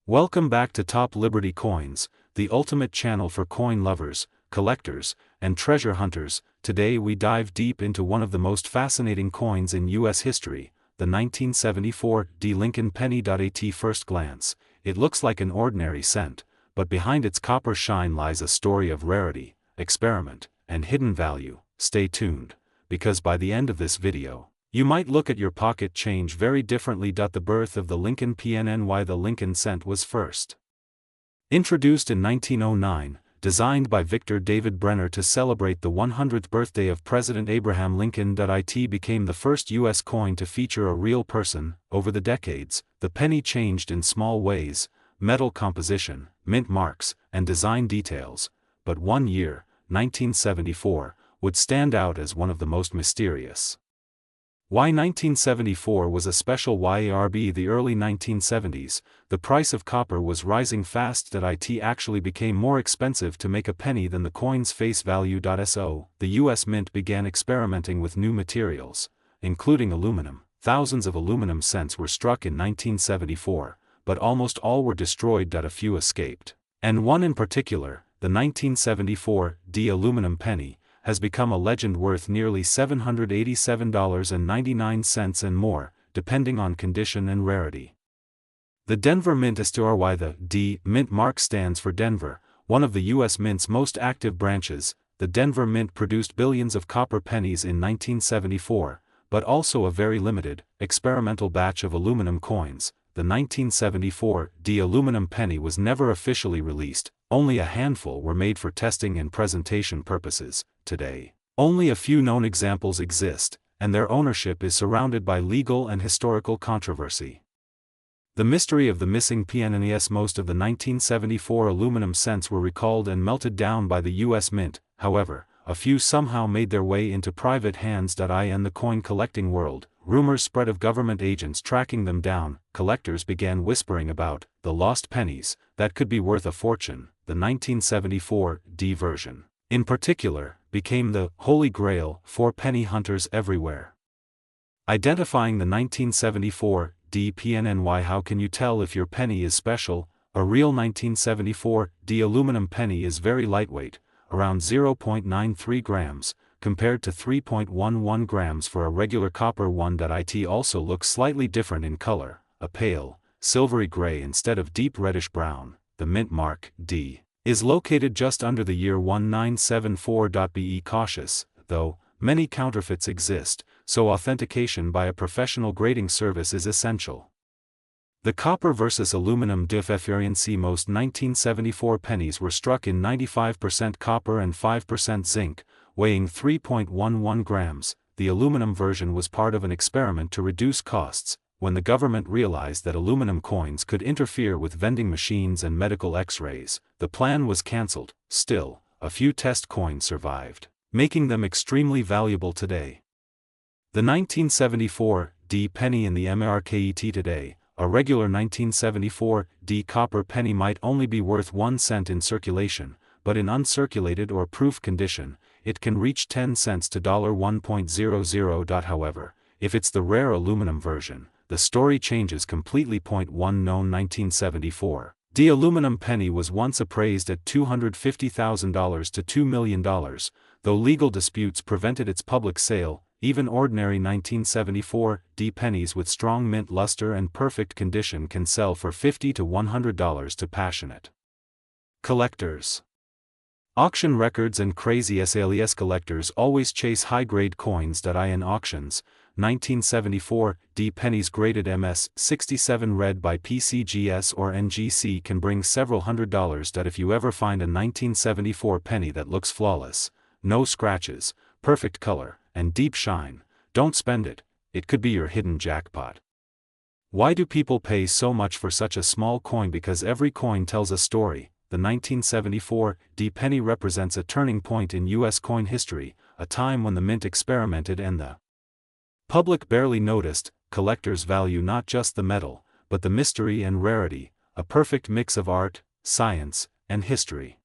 Welcome back to Top Liberty Coins, the ultimate channel for coin lovers, collectors, and treasure hunters. Today we dive deep into one of the most fascinating coins in U.S. history, the 1974 Lincoln penny. At first glance, it looks like an ordinary cent, but behind its copper shine lies a story of rarity, experiment, and hidden value. Stay tuned, because by the end of this video, you might look at your pocket change very differently. The birth of the Lincoln penny. Why the Lincoln cent was first introduced in 1909, designed by Victor David Brenner to celebrate the 100th birthday of President Abraham Lincoln. It became the first U.S. coin to feature a real person. Over the decades, the penny changed in small ways: metal composition, mint marks, and design details. But one year, 1974, would stand out as one of the most mysterious. Why 1974 was a special year? The early 1970s, the price of copper was rising fast. It actually became more expensive to make a penny than the coin's face value. So, the U.S. Mint began experimenting with new materials, including aluminum. Thousands of aluminum cents were struck in 1974, but almost all were destroyed. A few escaped, and one in particular, the 1974 aluminum penny, has become a legend worth nearly $787.99 and more, depending on condition and rarity. The Denver Mint Why the D Mint mark stands for Denver, one of the U.S. Mint's most active branches. The Denver Mint produced billions of copper pennies in 1974, but also a very limited, experimental batch of aluminum coins. The 1974 aluminum penny was never officially released. Only a handful were made for testing and presentation purposes. Today, only a few known examples exist, and their ownership is surrounded by legal and historical controversy. The mystery of the missing pennies. Most of the 1974 aluminum cents were recalled and melted down by the U.S. Mint. However, a few somehow made their way into private hands. In the coin collecting world, rumors spread of government agents tracking them down. Collectors began whispering about the lost pennies that could be worth a fortune. The 1974 version, in particular, became the Holy Grail for penny hunters everywhere. Identifying the 1974 penny. How can you tell if your penny is special? A real 1974 aluminum penny is very lightweight, around 0.93 grams, compared to 3.11 grams for a regular copper one. It also looks slightly different in color, a pale, silvery gray instead of deep reddish brown. The mint mark, D, is located just under the year 1974. Be cautious, though, many counterfeits exist, so authentication by a professional grading service is essential. The copper versus aluminum difference. Most 1974 pennies were struck in 95% copper and 5% zinc, weighing 3.11 grams. The aluminum version was part of an experiment to reduce costs. When the government realized that aluminum coins could interfere with vending machines and medical x-rays, the plan was cancelled. Still, a few test coins survived, making them extremely valuable today. The 1974 penny in the market today, a regular 1974 copper penny might only be worth 1 cent in circulation, but in uncirculated or proof condition, it can reach 10 cents to $1.00. However, if it's the rare aluminum version, the story changes completely. One known 1974 aluminum penny was once appraised at $250,000 to $2 million, though legal disputes prevented its public sale. Even ordinary 1974 pennies with strong mint luster and perfect condition can sell for $50 to $100 to passionate collectors. Auction records and crazy sales. Collectors always chase high-grade coins. In auctions, 1974 pennies graded MS-67 read by PCGS or NGC can bring several $100s. If you ever find a 1974 penny that looks flawless, no scratches, perfect color, and deep shine, don't spend it. It could be your hidden jackpot. Why do people pay so much for such a small coin? Because every coin tells a story. The 1974 penny represents a turning point in U.S. coin history, a time when the mint experimented and the public barely noticed. Collectors value not just the metal, but the mystery and rarity, a perfect mix of art, science, and history.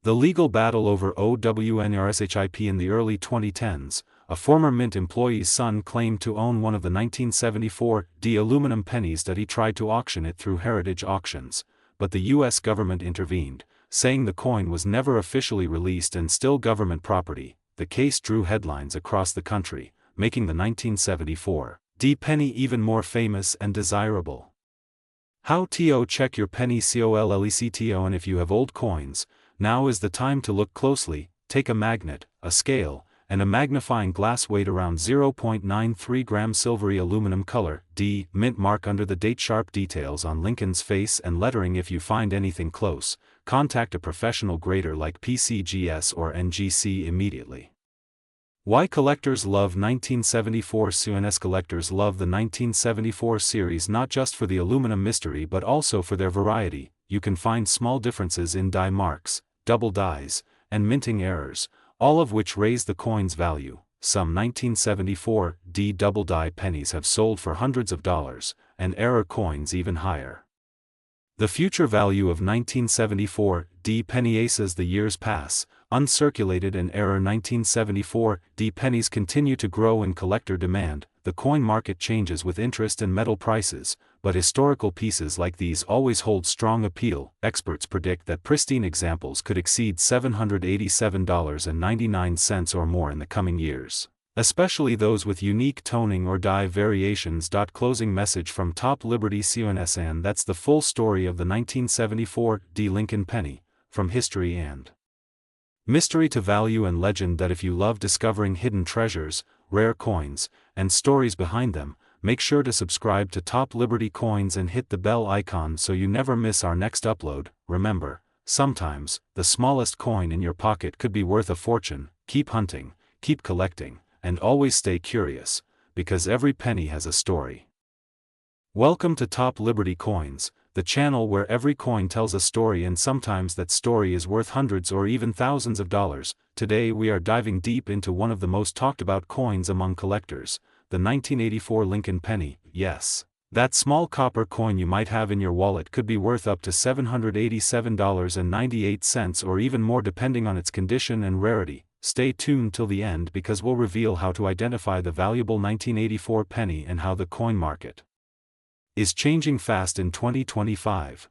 The legal battle over OWNRSHIP in the early 2010s, a former Mint employee's son claimed to own one of the 1974 D aluminum pennies that he tried to auction it through Heritage Auctions, but the U.S. government intervened, saying the coin was never officially released and still government property. The case drew headlines across the country, making the 1974 D penny even more famous and desirable. How to check your penny collectible, and if you have old coins, now is the time to look closely. Take a magnet, a scale, and a magnifying glass. Weight around 0.93 gram, silvery aluminum color, D, mint mark under the date. Sharp details on Lincoln's face and lettering. If you find anything close, contact a professional grader like PCGS or NGC immediately. Why collectors love 1974 CNS. Collectors love the 1974 series not just for the aluminum mystery but also for their variety. You can find small differences in die marks, double dies, and minting errors, all of which raise the coin's value. Some 1974 D double die pennies have sold for hundreds of dollars, and error coins even higher. The future value of 1974 D penny. As the years pass, uncirculated and error 1974 D pennies continue to grow in collector demand. The coin market changes with interest and metal prices, but historical pieces like these always hold strong appeal. Experts predict that pristine examples could exceed $787.99 or more in the coming years, especially those with unique toning or die variations. Closing message from Top Liberty CNS, and that's the full story of the 1974 D Lincoln penny, from history and mystery to value and legend. That if you love discovering hidden treasures, rare coins, and stories behind them, make sure to subscribe to Top Liberty Coins and hit the bell icon so you never miss our next upload. Remember, sometimes, the smallest coin in your pocket could be worth a fortune. Keep hunting, keep collecting, and always stay curious, because every penny has a story. Welcome to Top Liberty Coins, the channel where every coin tells a story, and sometimes that story is worth hundreds or even thousands of dollars. Today we are diving deep into one of the most talked about coins among collectors, the 1984 Lincoln penny. Yes, that small copper coin you might have in your wallet could be worth up to $787.98 or even more depending on its condition and rarity. Stay tuned till the end because we'll reveal how to identify the valuable 1984 penny and how the coin market is changing fast in 2025.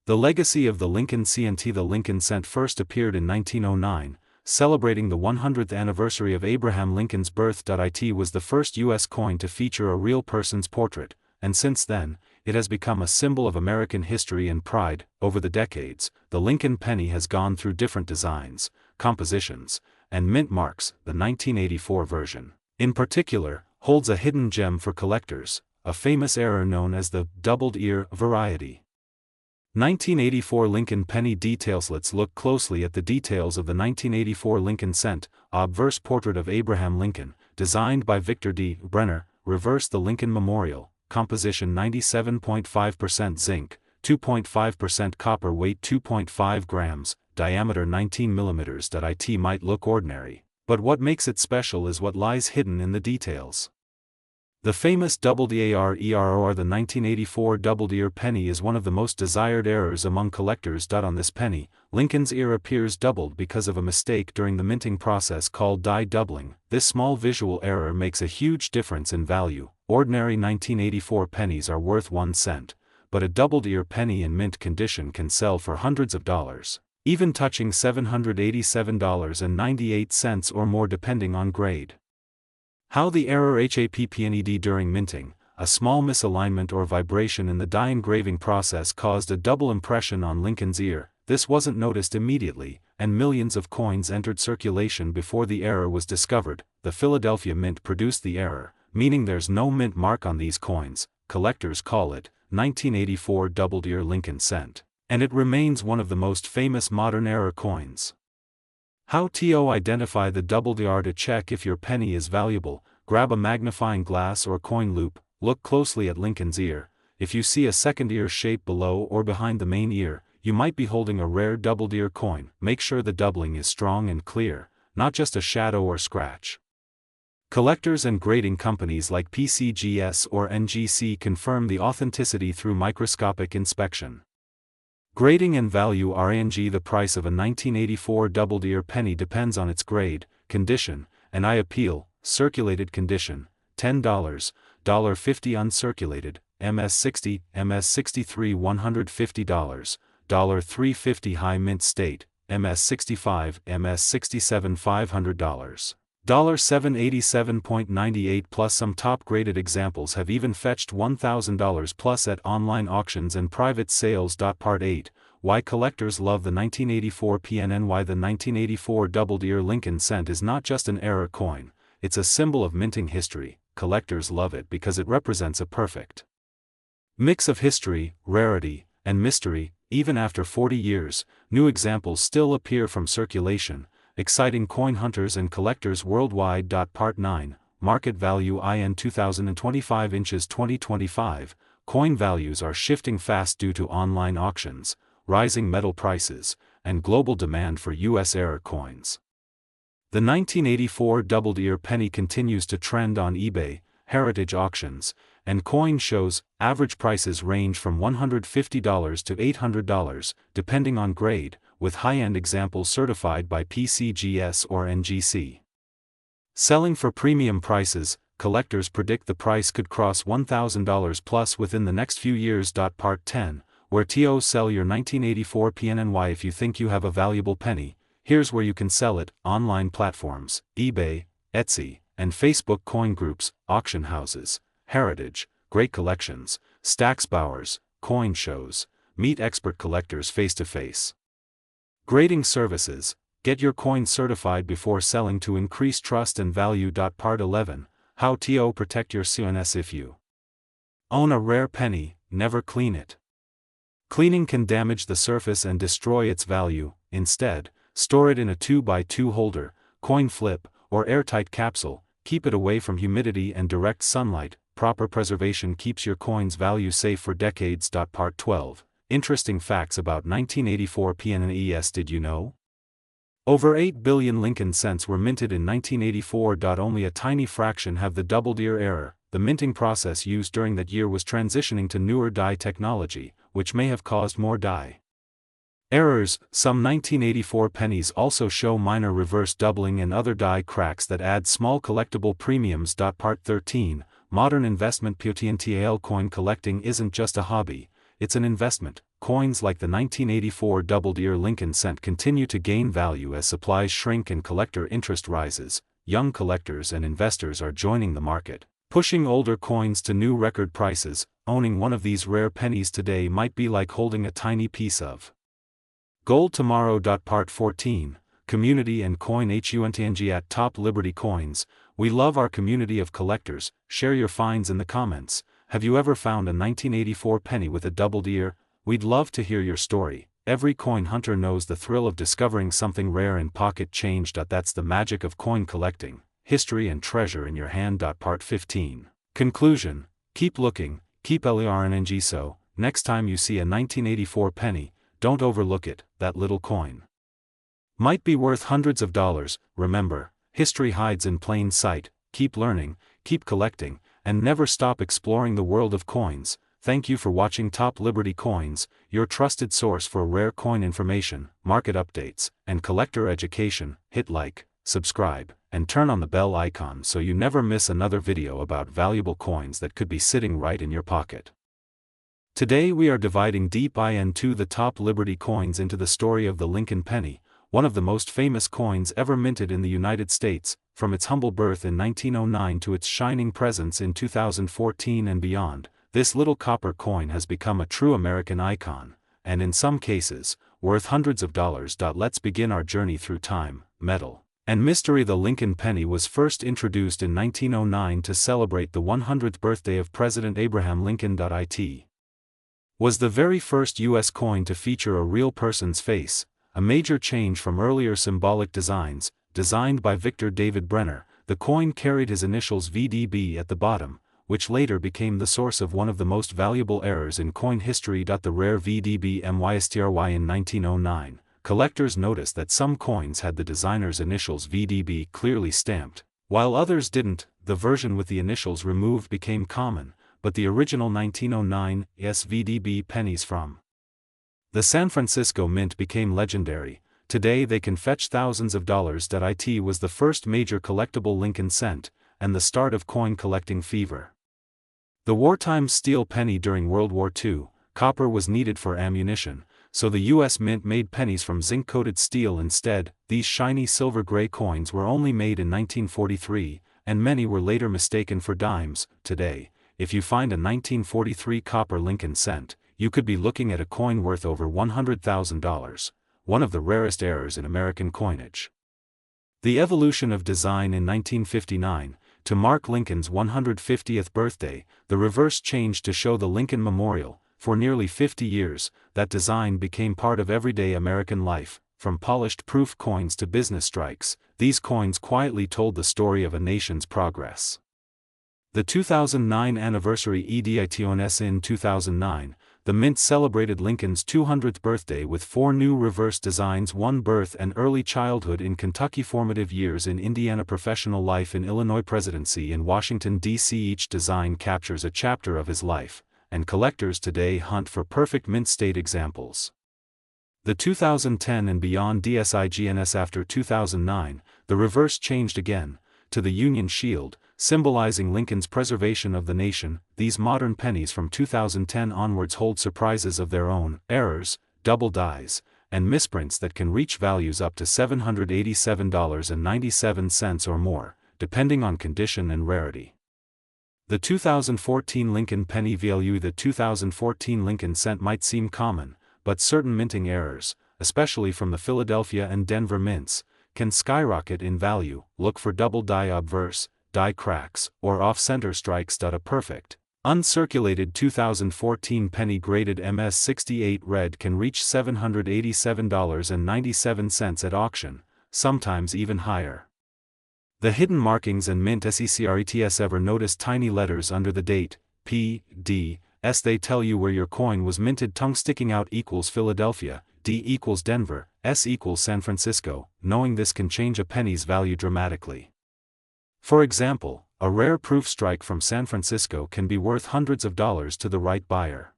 The legacy of the Lincoln cent. The Lincoln cent first appeared in 1909, celebrating the 100th anniversary of Abraham Lincoln's birth. It was the first U.S. coin to feature a real person's portrait, and since then, it has become a symbol of American history and pride. Over the decades, the Lincoln penny has gone through different designs, compositions, and mint marks. The 1984 version, in particular, holds a hidden gem for collectors, a famous error known as the doubled ear variety. 1984 Lincoln penny details. Let's look closely at the details of the 1984 Lincoln cent. Obverse portrait of Abraham Lincoln, designed by Victor D. Brenner. Reverse the Lincoln Memorial, composition 97.5% zinc, 2.5% copper. Weight 2.5 grams, diameter 19 millimeters. It might look ordinary, but what makes it special is what lies hidden in the details. The famous doubled error. The 1984 doubled ear penny is one of the most desired errors among collectors. On this penny, Lincoln's ear appears doubled because of a mistake during the minting process called die doubling. This small visual error makes a huge difference in value. Ordinary 1984 pennies are worth 1 cent, but a doubled ear penny in mint condition can sell for hundreds of dollars, even touching $787.98 or more depending on grade. How the error happened during minting. A small misalignment or vibration in the die engraving process caused a double impression on Lincoln's ear. This wasn't noticed immediately, and millions of coins entered circulation before the error was discovered. The Philadelphia Mint produced the error, meaning there's no mint mark on these coins. Collectors call it 1984 doubled ear Lincoln cent, and it remains one of the most famous modern error coins. How to identify the doubled ear. To check if your penny is valuable, grab a magnifying glass or coin loop, look closely at Lincoln's ear. If you see a second ear shape below or behind the main ear, you might be holding a rare doubled ear coin. Make sure the doubling is strong and clear, not just a shadow or scratch. Collectors and grading companies like PCGS or NGC confirm the authenticity through microscopic inspection. Grading and value. The price of a 1984 doubled ear penny depends on its grade, condition, and I appeal, circulated condition, $10, $1.50 uncirculated, MS60, MS63 $150, $3.50 high mint state, MS65, MS67 $500. $787.98 plus. Some top-graded examples have even fetched $1,000 plus at online auctions and private sales. Part 8, Why collectors love the 1984 PNN. Why the 1984 double-ear Lincoln cent is not just an error coin, it's a symbol of minting history. Collectors love it because it represents a perfect mix of history, rarity, and mystery. Even after 40 years, new examples still appear from circulation, exciting coin hunters and collectors worldwide. Part 9, Market Value in 2025 inches 2025, coin values are shifting fast due to online auctions, rising metal prices, and global demand for U.S. error coins. The 1984 double-ear penny continues to trend on eBay, heritage auctions, and coin shows. Average prices range from $150 to $800, depending on grade, with high-end examples certified by PCGS or NGC. Selling for premium prices, collectors predict the price could cross $1,000 plus within the next few years. Part 10, Where to sell your 1984 PNNY. If you think you have a valuable penny, here's where you can sell it: online platforms, eBay, Etsy, and Facebook coin groups, auction houses, heritage, great collections, stacks bowers, coin shows, meet expert collectors face-to-face. Grading services, get your coin certified before selling to increase trust and value. Part 11, How to protect your CNS. If you own a rare penny, never clean it. Cleaning can damage the surface and destroy its value. Instead, store it in a 2x2 holder, coin flip, or airtight capsule. Keep it away from humidity and direct sunlight. Proper preservation keeps your coin's value safe for decades. Part 12, Interesting facts about 1984 PNNES. Did you know? Over 8 billion Lincoln cents were minted in 1984. Only a tiny fraction have the double-ear error. The minting process used during that year was transitioning to newer die technology, which may have caused more die errors. Some 1984 pennies also show minor reverse doubling and other die cracks that add small collectible premiums. Part 13, Modern investment. POTNTAL. Coin collecting isn't just a hobby, it's an investment. Coins like the 1984 double-ear Lincoln cent continue to gain value as supplies shrink and collector interest rises. Young collectors and investors are joining the market, pushing older coins to new record prices. Owning one of these rare pennies today might be like holding a tiny piece of gold tomorrow. Part 14, Community and Coin HUNTNG. At Top Liberty Coins, we love our community of collectors. Share your finds in the comments. Have you ever found a 1984 penny with a double-ear? We'd love to hear your story. Every coin hunter knows the thrill of discovering something rare in pocket change. That's the magic of coin collecting, history and treasure in your hand. Part 15, Conclusion. Keep looking, keep LERNNG. So, next time you see a 1984 penny, don't overlook it. That little coin might be worth hundreds of dollars. Remember, history hides in plain sight. Keep learning, keep collecting, and never stop exploring the world of coins. Thank you for watching Top Liberty Coins, your trusted source for rare coin information, market updates, and collector education. Hit like, subscribe, and turn on the bell icon so you never miss another video about valuable coins that could be sitting right in your pocket. Today we are dividing deep into the Top Liberty Coins into the story of the Lincoln penny, one of the most famous coins ever minted in the United States, from its humble birth in 1909 to its shining presence in 2014 and beyond. This little copper coin has become a true American icon, and in some cases, worth hundreds of dollars. Let's begin our journey through time, metal, and mystery. The Lincoln penny was first introduced in 1909 to celebrate the 100th birthday of President Abraham Lincoln. It was the very first U.S. coin to feature a real person's face, a major change from earlier symbolic designs. Designed by Victor David Brenner, the coin carried his initials VDB at the bottom, which later became the source of one of the most valuable errors in coin history. The rare VDB MYSTRY. In 1909, collectors noticed that some coins had the designer's initials VDB clearly stamped, while others didn't. The version with the initials removed became common, but the original 1909 SVDB pennies from the San Francisco Mint became legendary. today they can fetch thousands of dollars. It was the first major collectible Lincoln cent, and the start of coin collecting fever. The wartime steel penny. During World War II, copper was needed for ammunition, so the U.S. Mint made pennies from zinc-coated steel instead. These shiny silver-gray coins were only made in 1943, and many were later mistaken for dimes. Today, if you find a 1943 copper Lincoln cent, you could be looking at a coin worth over $100,000, one of the rarest errors in American coinage. The evolution of design. In 1959, to mark Lincoln's 150th birthday, the reverse changed to show the Lincoln Memorial. For nearly 50 years, that design became part of everyday American life. From polished proof coins to business strikes, these coins quietly told the story of a nation's progress. The 2009 anniversary editions. In 2009, the Mint celebrated Lincoln's 200th birthday with 4 new reverse designs: 1 birth and early childhood in Kentucky, formative years in Indiana, professional life in Illinois, presidency in Washington, D.C. Each design captures a chapter of his life, and collectors today hunt for perfect mint state examples. The 2010 and beyond designs. After 2009, the reverse changed again, to the Union Shield, symbolizing Lincoln's preservation of the nation. These modern pennies from 2010 onwards hold surprises of their own: errors, double dies, and misprints that can reach values up to $787.97 or more, depending on condition and rarity. The 2014 Lincoln penny value. The 2014 Lincoln cent might seem common, but certain minting errors, especially from the Philadelphia and Denver mints, can skyrocket in value. Look for double die obverse, die cracks, or off-center strikes. A perfect, uncirculated 2014 penny graded MS68 red can reach $787.97 at auction, sometimes even higher. The hidden markings and mint secrets. Ever notice tiny letters under the date, P, D, S? They tell you where your coin was minted. Tongue sticking out equals Philadelphia, D equals Denver, S equals San Francisco. Knowing this can change a penny's value dramatically. For example, a rare proof strike from San Francisco can be worth hundreds of dollars to the right buyer.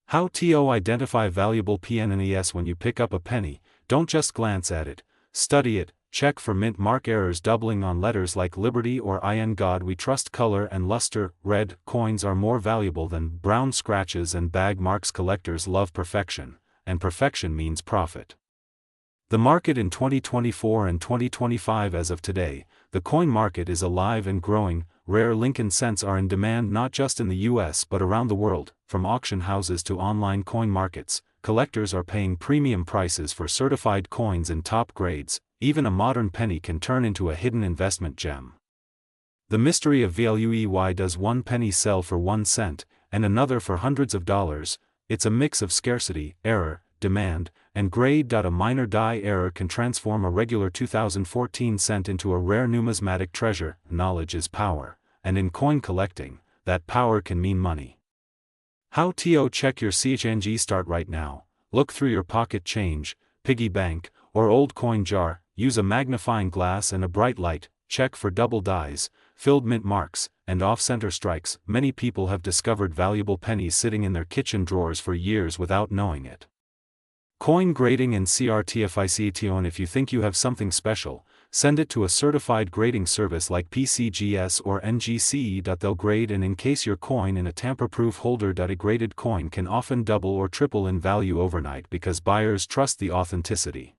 How to identify valuable pennies. When you pick up a penny, don't just glance at it, study it. Check for mint mark errors, doubling on letters like Liberty or In God We Trust. Color and luster: red coins are more valuable than brown scratches and bag marks. Collectors love perfection, and perfection means profit. The market in 2024 and 2025. As of today, the coin market is alive and growing. Rare Lincoln cents are in demand not just in the US but around the world. From auction houses to online coin markets, collectors are paying premium prices for certified coins in top grades. Even a modern penny can turn into a hidden investment gem. The mystery of value. Why does one penny sell for 1 cent, and another for hundreds of dollars? It's a mix of scarcity, error, demand, and grade. A minor die error can transform a regular 2014 cent into a rare numismatic treasure. Knowledge is power, and in coin collecting, that power can mean money. How to check your CHNG? Start right now. Look through your pocket change, piggy bank, or old coin jar. Use a magnifying glass and a bright light. Check for double dies, filled mint marks, and off-center strikes. Many people have discovered valuable pennies sitting in their kitchen drawers for years without knowing it. Coin grading and certification. If you think you have something special, send it to a certified grading service like PCGS or NGCE. They'll grade and encase your coin in a tamper-proof holder. A graded coin can often double or triple in value overnight because buyers trust the authenticity.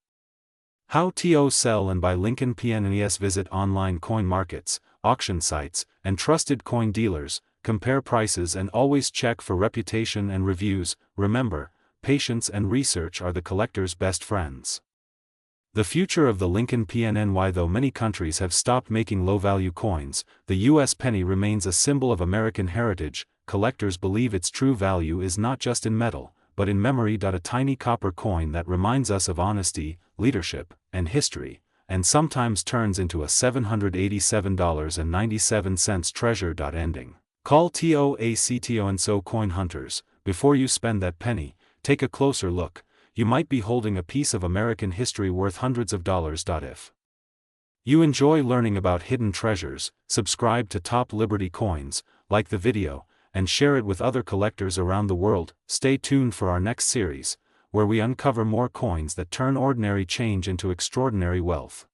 How to sell and buy Lincoln pennies. Visit online coin markets, auction sites, and trusted coin dealers. Compare prices and always check for reputation and reviews. Remember, patience and research are the collector's best friends. The future of the Lincoln penny. Though many countries have stopped making low-value coins, the U.S. penny remains a symbol of American heritage. Collectors believe its true value is not just in metal, but in memory. A tiny copper coin that reminds us of honesty, leadership, and history, and sometimes turns into a $787.97 treasure. Ending. Call TOACTO. And so, coin hunters, before you spend that penny, take a closer look. You might be holding a piece of American history worth hundreds of dollars. If you enjoy learning about hidden treasures, subscribe to Top Liberty Coins, like the video, and share it with other collectors around the world. Stay tuned for our next series, where we uncover more coins that turn ordinary change into extraordinary wealth.